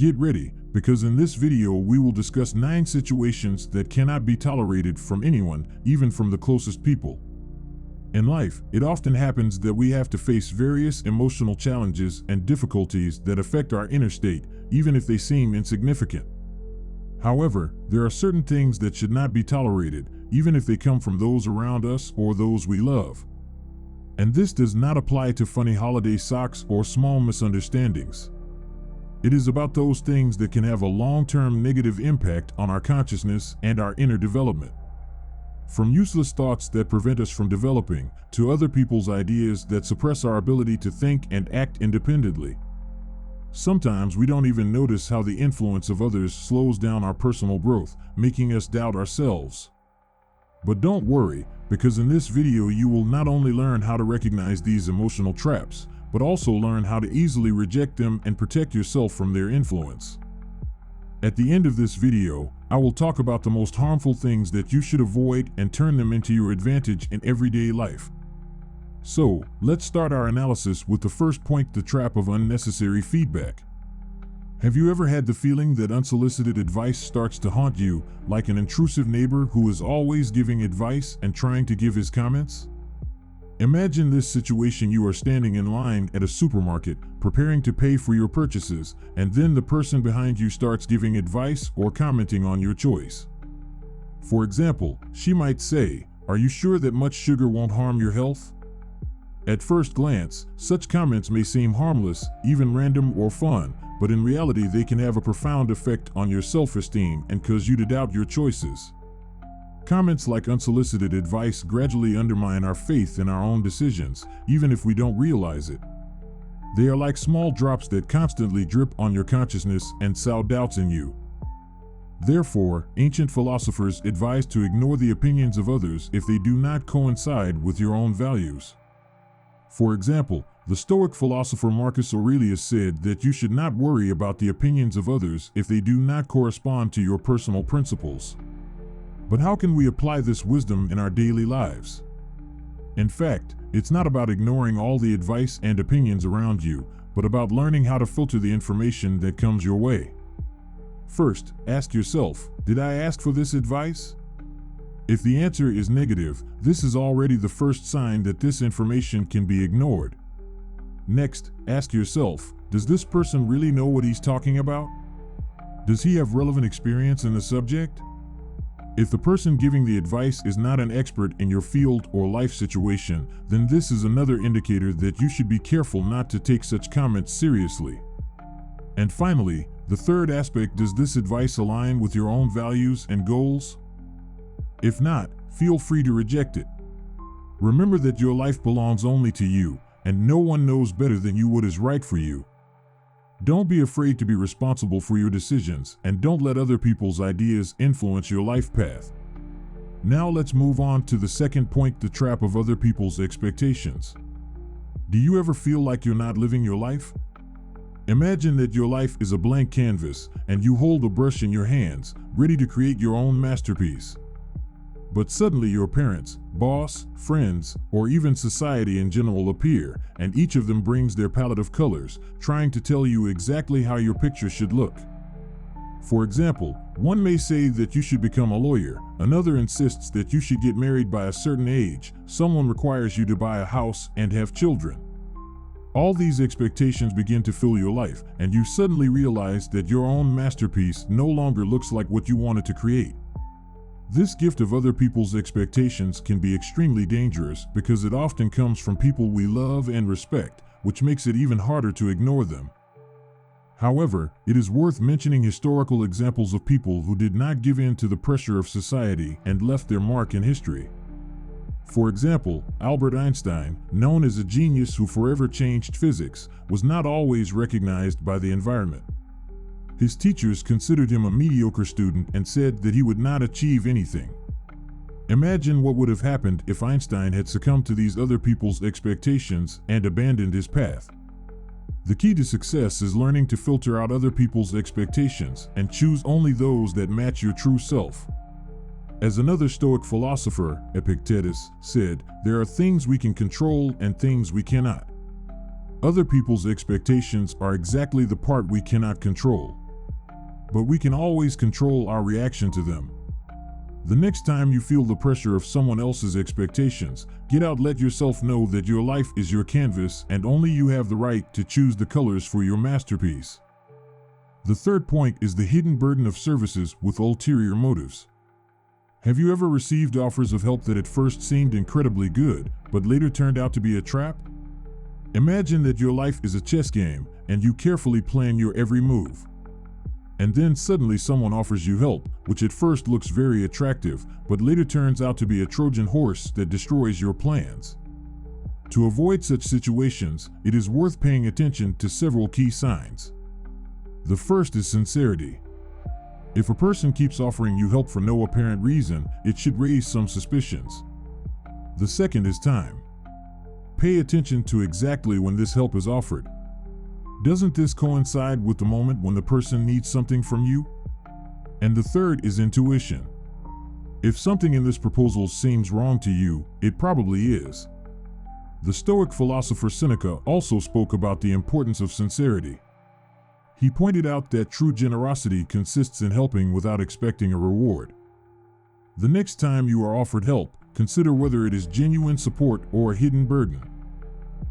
Get ready, because in this video we will discuss 9 situations that cannot be tolerated from anyone, even from the closest people. In life, it often happens that we have to face various emotional challenges and difficulties that affect our inner state, even if they seem insignificant. However, there are certain things that should not be tolerated, even if they come from those around us or those we love. And this does not apply to funny holiday socks or small misunderstandings. It is about those things that can have a long-term negative impact on our consciousness and our inner development. From useless thoughts that prevent us from developing, to other people's ideas that suppress our ability to think and act independently. Sometimes we don't even notice how the influence of others slows down our personal growth, making us doubt ourselves. But don't worry, because in this video you will not only learn how to recognize these emotional traps, but also learn how to easily reject them and protect yourself from their influence. At the end of this video, I will talk about the most harmful things that you should avoid and turn them into your advantage in everyday life. So, let's start our analysis with the first point: the trap of unnecessary feedback. Have you ever had the feeling that unsolicited advice starts to haunt you, like an intrusive neighbor who is always giving advice and trying to give his comments? Imagine this situation: you are standing in line at a supermarket, preparing to pay for your purchases, and then the person behind you starts giving advice or commenting on your choice. For example, she might say, "Are you sure that much sugar won't harm your health?" At first glance, such comments may seem harmless, even random or fun, but in reality they can have a profound effect on your self-esteem and cause you to doubt your choices. Comments like unsolicited advice gradually undermine our faith in our own decisions, even if we don't realize it. They are like small drops that constantly drip on your consciousness and sow doubts in you. Therefore, ancient philosophers advised to ignore the opinions of others if they do not coincide with your own values. For example, the Stoic philosopher Marcus Aurelius said that you should not worry about the opinions of others if they do not correspond to your personal principles. But how can we apply this wisdom in our daily lives? In fact, it's not about ignoring all the advice and opinions around you, but about learning how to filter the information that comes your way. First, ask yourself, did I ask for this advice? If the answer is negative, this is already the first sign that this information can be ignored. Next, ask yourself, does this person really know what he's talking about? Does he have relevant experience in the subject? If the person giving the advice is not an expert in your field or life situation, then this is another indicator that you should be careful not to take such comments seriously. And finally, the third aspect: does this advice align with your own values and goals? If not, feel free to reject it. Remember that your life belongs only to you, and no one knows better than you what is right for you. Don't be afraid to be responsible for your decisions, and don't let other people's ideas influence your life path. Now let's move on to the second point: the trap of other people's expectations. Do you ever feel like you're not living your life? Imagine that your life is a blank canvas, and you hold a brush in your hands, ready to create your own masterpiece. But suddenly your parents, boss, friends, or even society in general appear, and each of them brings their palette of colors, trying to tell you exactly how your picture should look. For example, one may say that you should become a lawyer, another insists that you should get married by a certain age, someone requires you to buy a house and have children. All these expectations begin to fill your life, and you suddenly realize that your own masterpiece no longer looks like what you wanted to create. This gift of other people's expectations can be extremely dangerous because it often comes from people we love and respect, which makes it even harder to ignore them. However, it is worth mentioning historical examples of people who did not give in to the pressure of society and left their mark in history. For example, Albert Einstein, known as a genius who forever changed physics, was not always recognized by the environment. His teachers considered him a mediocre student and said that he would not achieve anything. Imagine what would have happened if Einstein had succumbed to these other people's expectations and abandoned his path. The key to success is learning to filter out other people's expectations and choose only those that match your true self. As another Stoic philosopher, Epictetus, said, there are things we can control and things we cannot. Other people's expectations are exactly the part we cannot control. but we can always control our reaction to them. The next time you feel the pressure of someone else's expectations, get out. Let yourself know that your life is your canvas and only you have the right to choose the colors for your masterpiece. The third point is the hidden burden of services with ulterior motives. Have you ever received offers of help that at first seemed incredibly good, but later turned out to be a trap? Imagine that your life is a chess game and you carefully plan your every move. And then suddenly someone offers you help, which at first looks very attractive, but later turns out to be a Trojan horse that destroys your plans. To avoid such situations, it is worth paying attention to several key signs. The first is sincerity. If a person keeps offering you help for no apparent reason, it should raise some suspicions. The second is time. Pay attention to exactly when this help is offered. Doesn't this coincide with the moment when the person needs something from you? And the third is intuition. If something in this proposal seems wrong to you, it probably is. The Stoic philosopher Seneca also spoke about the importance of sincerity. He pointed out that true generosity consists in helping without expecting a reward. The next time you are offered help, consider whether it is genuine support or a hidden burden.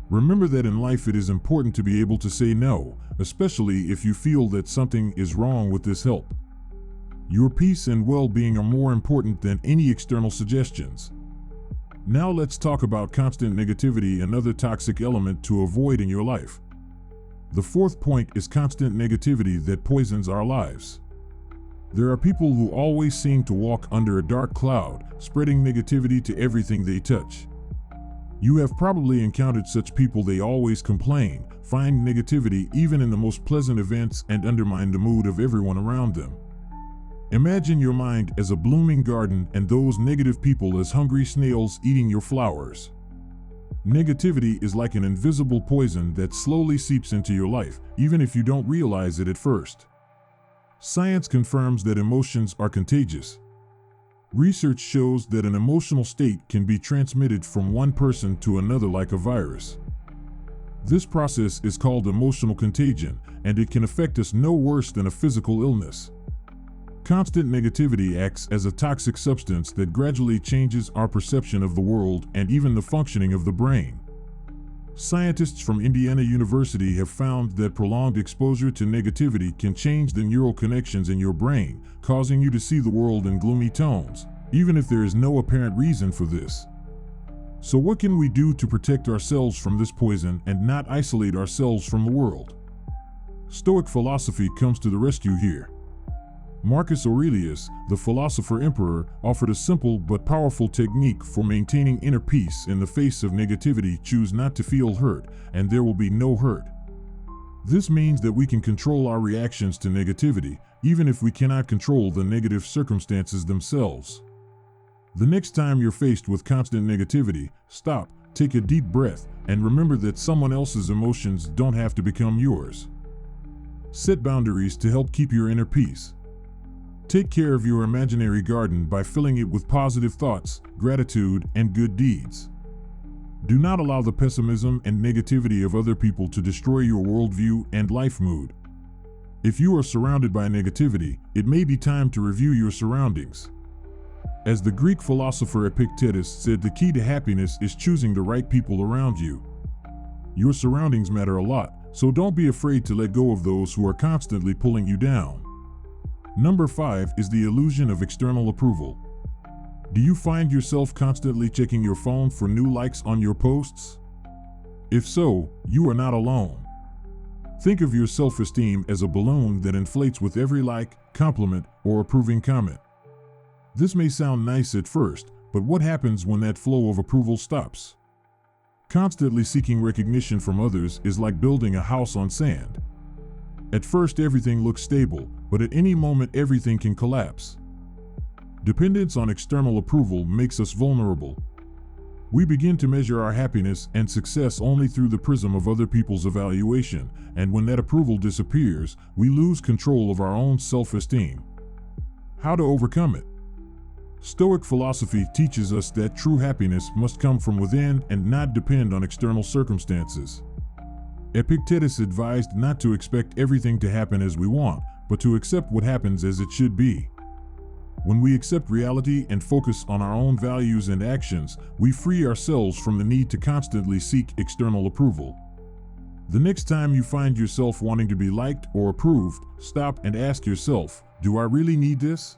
Remember that in life it is important to be able to say no, especially if you feel that something is wrong with this help. Your peace and well-being are more important than any external suggestions. Now let's talk about constant negativity, another toxic element to avoid in your life. The fourth point is constant negativity that poisons our lives. There are people who always seem to walk under a dark cloud, spreading negativity to everything they touch. You have probably encountered such people. They always complain, find negativity even in the most pleasant events, and undermine the mood of everyone around them. Imagine your mind as a blooming garden and those negative people as hungry snails eating your flowers. Negativity is like an invisible poison that slowly seeps into your life, even if you don't realize it at first. Science confirms that emotions are contagious. Research shows that an emotional state can be transmitted from one person to another like a virus. This process is called emotional contagion, and it can affect us no worse than a physical illness. Constant negativity acts as a toxic substance that gradually changes our perception of the world and even the functioning of the brain. Scientists from Indiana University have found that prolonged exposure to negativity can change the neural connections in your brain, causing you to see the world in gloomy tones, even if there is no apparent reason for this. So what can we do to protect ourselves from this poison and not isolate ourselves from the world? Stoic philosophy comes to the rescue here. Marcus Aurelius, the philosopher emperor, offered a simple but powerful technique for maintaining inner peace in the face of negativity. Choose not to feel hurt, and there will be no hurt. This means that we can control our reactions to negativity, even if we cannot control the negative circumstances themselves. The next time you're faced with constant negativity, stop, take a deep breath, and remember that someone else's emotions don't have to become yours. Set boundaries to help keep your inner peace. Take care of your imaginary garden by filling it with positive thoughts, gratitude, and good deeds. Do not allow the pessimism and negativity of other people to destroy your worldview and life mood. If you are surrounded by negativity, it may be time to review your surroundings. As the Greek philosopher Epictetus said, the key to happiness is choosing the right people around you. Your surroundings matter a lot, so don't be afraid to let go of those who are constantly pulling you down. Number 5 is the illusion of external approval. Do you find yourself constantly checking your phone for new likes on your posts? If so, you are not alone. Think of your self-esteem as a balloon that inflates with every like, compliment, or approving comment. This may sound nice at first, but what happens when that flow of approval stops? Constantly seeking recognition from others is like building a house on sand. At first everything looks stable, but at any moment everything can collapse. Dependence on external approval makes us vulnerable. We begin to measure our happiness and success only through the prism of other people's evaluation, and when that approval disappears, we lose control of our own self-esteem. How to overcome it? Stoic philosophy teaches us that true happiness must come from within and not depend on external circumstances. Epictetus advised not to expect everything to happen as we want, but to accept what happens as it should be. When we accept reality and focus on our own values and actions, we free ourselves from the need to constantly seek external approval. The next time you find yourself wanting to be liked or approved, stop and ask yourself, do I really need this?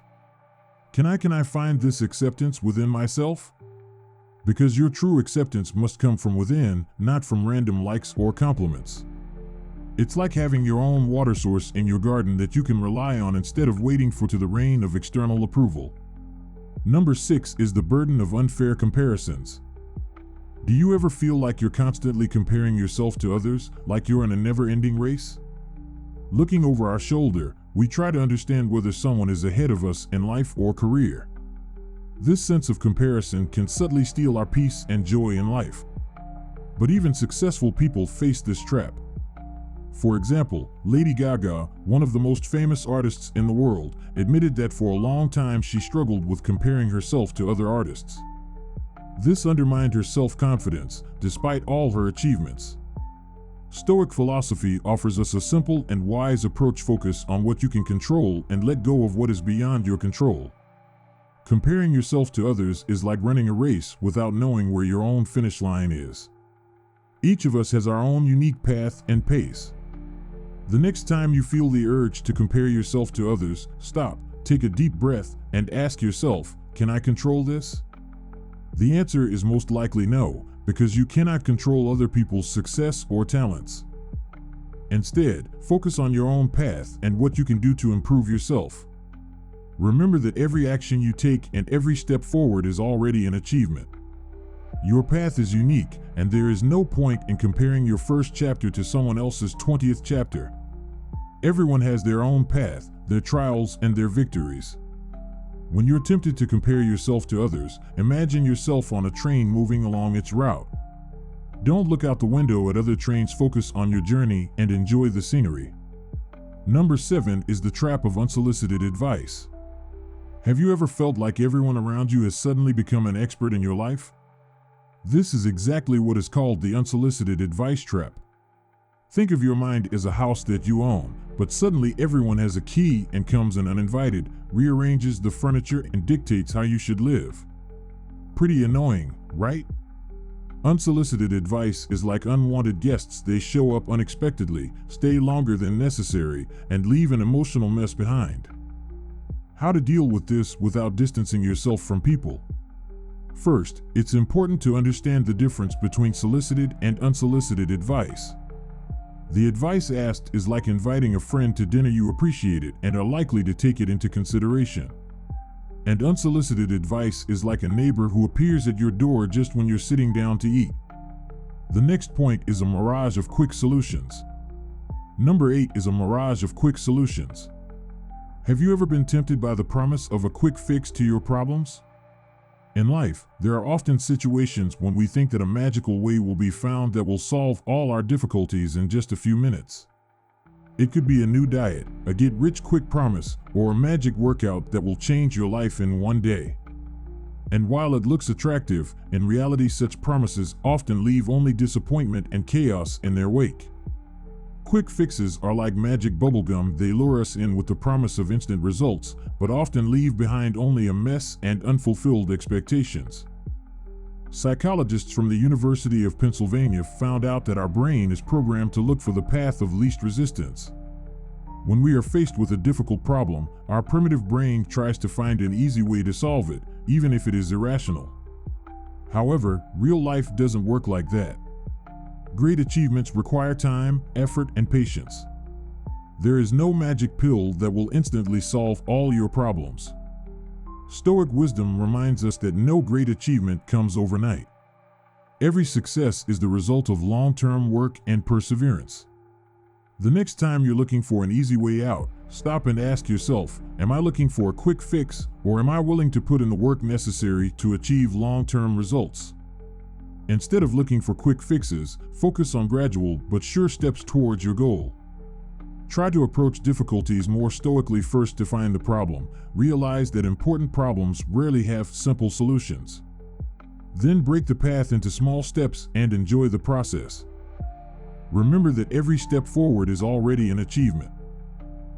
Can I find this acceptance within myself? Because your true acceptance must come from within, not from random likes or compliments. It's like having your own water source in your garden that you can rely on instead of waiting for the rain of external approval. Number 6 is the burden of unfair comparisons. Do you ever feel like you're constantly comparing yourself to others, like you're in a never-ending race? Looking over our shoulder, we try to understand whether someone is ahead of us in life or career. This sense of comparison can subtly steal our peace and joy in life. But even successful people face this trap. For example, Lady Gaga, one of the most famous artists in the world, admitted that for a long time she struggled with comparing herself to other artists. This undermined her self-confidence, despite all her achievements. Stoic philosophy offers us a simple and wise approach: focus on what you can control and let go of what is beyond your control. Comparing yourself to others is like running a race without knowing where your own finish line is. Each of us has our own unique path and pace. The next time you feel the urge to compare yourself to others, stop, take a deep breath, and ask yourself, can I control this? The answer is most likely no, because you cannot control other people's success or talents. Instead, focus on your own path and what you can do to improve yourself. Remember that every action you take and every step forward is already an achievement. Your path is unique, and there is no point in comparing your first chapter to someone else's 20th chapter. Everyone has their own path, their trials, and their victories. When you're tempted to compare yourself to others, imagine yourself on a train moving along its route. Don't look out the window at other trains, focus on your journey and enjoy the scenery. Number 7 is the trap of unsolicited advice. Have you ever felt like everyone around you has suddenly become an expert in your life? This is exactly what is called the unsolicited advice trap. Think of your mind as a house that you own, but suddenly everyone has a key and comes in uninvited, rearranges the furniture, and dictates how you should live. Pretty annoying, right? Unsolicited advice is like unwanted guests. They show up unexpectedly, stay longer than necessary, and leave an emotional mess behind. How to deal with this without distancing yourself from people? First, it's important to understand the difference between solicited and unsolicited advice. The advice asked is like inviting a friend to dinner. You appreciate it and are likely to take it into consideration. And unsolicited advice is like a neighbor who appears at your door just when you're sitting down to eat. The next point is a mirage of quick solutions. Number 8 is a mirage of quick solutions. Have you ever been tempted by the promise of a quick fix to your problems? In life, there are often situations when we think that a magical way will be found that will solve all our difficulties in just a few minutes. It could be a new diet, a get-rich-quick promise, or a magic workout that will change your life in one day. And while it looks attractive, in reality such promises often leave only disappointment and chaos in their wake. Quick fixes are like magic bubblegum. They lure us in with the promise of instant results, but often leave behind only a mess and unfulfilled expectations. Psychologists from the University of Pennsylvania found out that our brain is programmed to look for the path of least resistance. When we are faced with a difficult problem, our primitive brain tries to find an easy way to solve it, even if it is irrational. However, real life doesn't work like that. Great achievements require time, effort, and patience. There is no magic pill that will instantly solve all your problems. Stoic wisdom reminds us that no great achievement comes overnight. Every success is the result of long-term work and perseverance. The next time you're looking for an easy way out, stop and ask yourself, am I looking for a quick fix, or am I willing to put in the work necessary to achieve long-term results? Instead of looking for quick fixes, focus on gradual but sure steps towards your goal. Try to approach difficulties more stoically. First, define the problem. Realize that important problems rarely have simple solutions. Then break the path into small steps and enjoy the process. Remember that every step forward is already an achievement.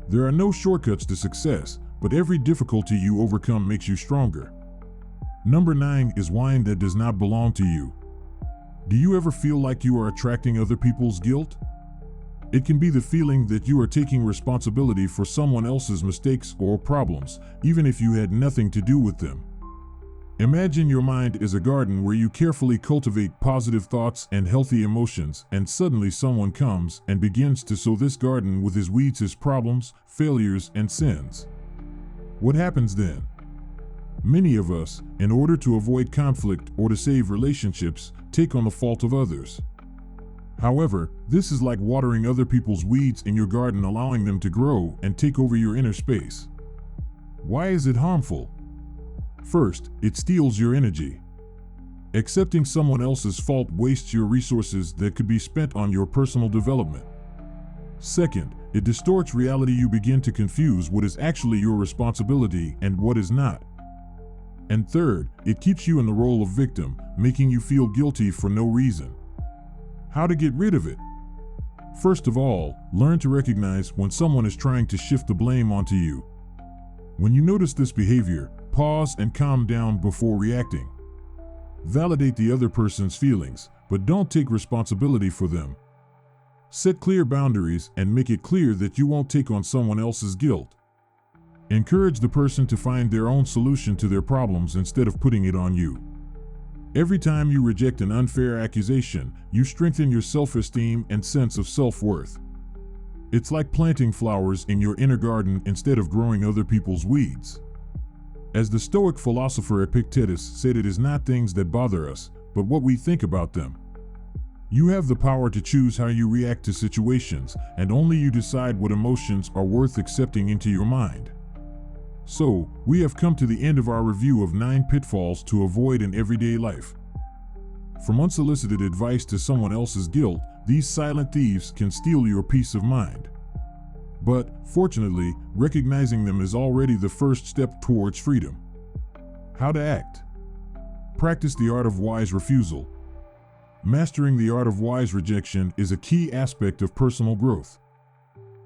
There are no shortcuts to success, but every difficulty you overcome makes you stronger. Number 9 is wine that does not belong to you. Do you ever feel like you are attracting other people's guilt? It can be the feeling that you are taking responsibility for someone else's mistakes or problems, even if you had nothing to do with them. Imagine your mind is a garden where you carefully cultivate positive thoughts and healthy emotions, and suddenly someone comes and begins to sow this garden with his weeds, his problems, failures, and sins. What happens then? Many of us, in order to avoid conflict or to save relationships, take on the fault of others. However, this is like watering other people's weeds in your garden, allowing them to grow and take over your inner space. Why is it harmful? First, it steals your energy. Accepting someone else's fault wastes your resources that could be spent on your personal development. Second, it distorts reality. You begin to confuse what is actually your responsibility and what is not. And third, it keeps you in the role of victim, making you feel guilty for no reason. How to get rid of it? First of all, learn to recognize when someone is trying to shift the blame onto you. When you notice this behavior, pause and calm down before reacting. Validate the other person's feelings, but don't take responsibility for them. Set clear boundaries and make it clear that you won't take on someone else's guilt. Encourage the person to find their own solution to their problems instead of putting it on you. Every time you reject an unfair accusation, you strengthen your self-esteem and sense of self-worth. It's like planting flowers in your inner garden instead of growing other people's weeds. As the Stoic philosopher Epictetus said, it is not things that bother us, but what we think about them. You have the power to choose how you react to situations, and only you decide what emotions are worth accepting into your mind. So, we have come to the end of our review of 9 pitfalls to avoid in everyday life. From unsolicited advice to someone else's guilt, these silent thieves can steal your peace of mind. But, fortunately, recognizing them is already the first step towards freedom. How to act? Practice the art of wise refusal. Mastering the art of wise rejection is a key aspect of personal growth.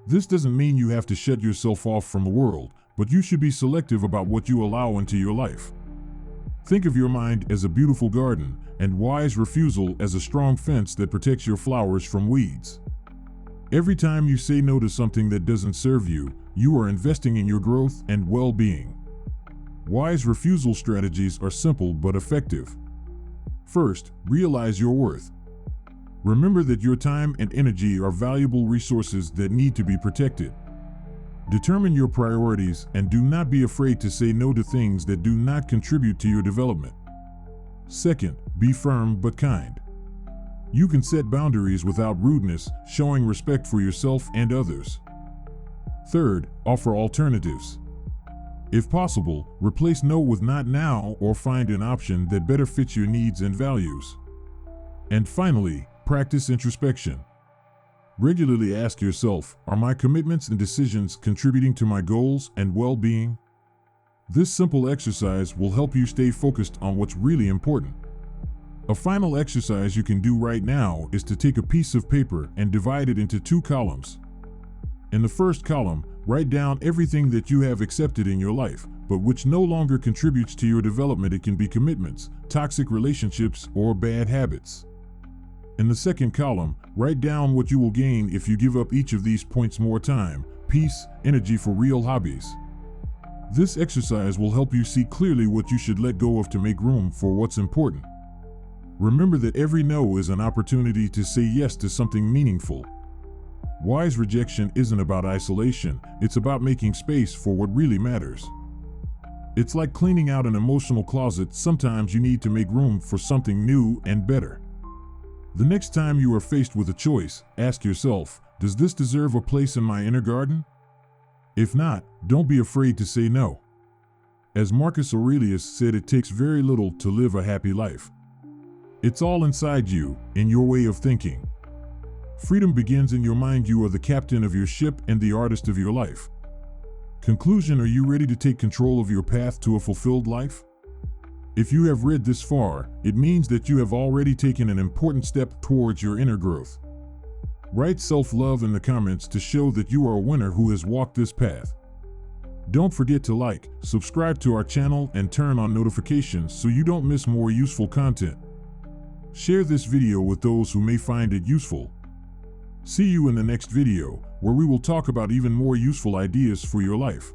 This doesn't mean you have to shut yourself off from the world, but you should be selective about what you allow into your life. Think of your mind as a beautiful garden, and wise refusal as a strong fence that protects your flowers from weeds. Every time you say no to something that doesn't serve you, you are investing in your growth and well-being. Wise refusal strategies are simple but effective. First, realize your worth. Remember that your time and energy are valuable resources that need to be protected. Determine your priorities and do not be afraid to say no to things that do not contribute to your development. Second, be firm but kind. You can set boundaries without rudeness, showing respect for yourself and others. Third, offer alternatives. If possible, replace no with not now or find an option that better fits your needs and values. And finally, practice introspection. Regularly ask yourself, are my commitments and decisions contributing to my goals and well-being? This simple exercise will help you stay focused on what's really important. A final exercise you can do right now is to take a piece of paper and divide it into 2 columns. In the first column, write down everything that you have accepted in your life, but which no longer contributes to your development. It can be commitments, toxic relationships, or bad habits. In the second column, write down what you will gain if you give up each of these points: more time, peace, energy for real hobbies. This exercise will help you see clearly what you should let go of to make room for what's important. Remember that every no is an opportunity to say yes to something meaningful. Wise rejection isn't about isolation, it's about making space for what really matters. It's like cleaning out an emotional closet. Sometimes you need to make room for something new and better. The next time you are faced with a choice, ask yourself, does this deserve a place in my inner garden? If not, don't be afraid to say no. As Marcus Aurelius said, it takes very little to live a happy life. It's all inside you, in your way of thinking. Freedom begins in your mind. You are the captain of your ship and the artist of your life. Conclusion: are you ready to take control of your path to a fulfilled life? If you have read this far, it means that you have already taken an important step towards your inner growth. Write self-love in the comments to show that you are a winner who has walked this path. Don't forget to like, subscribe to our channel, and turn on notifications so you don't miss more useful content. Share this video with those who may find it useful. See you in the next video, where we will talk about even more useful ideas for your life.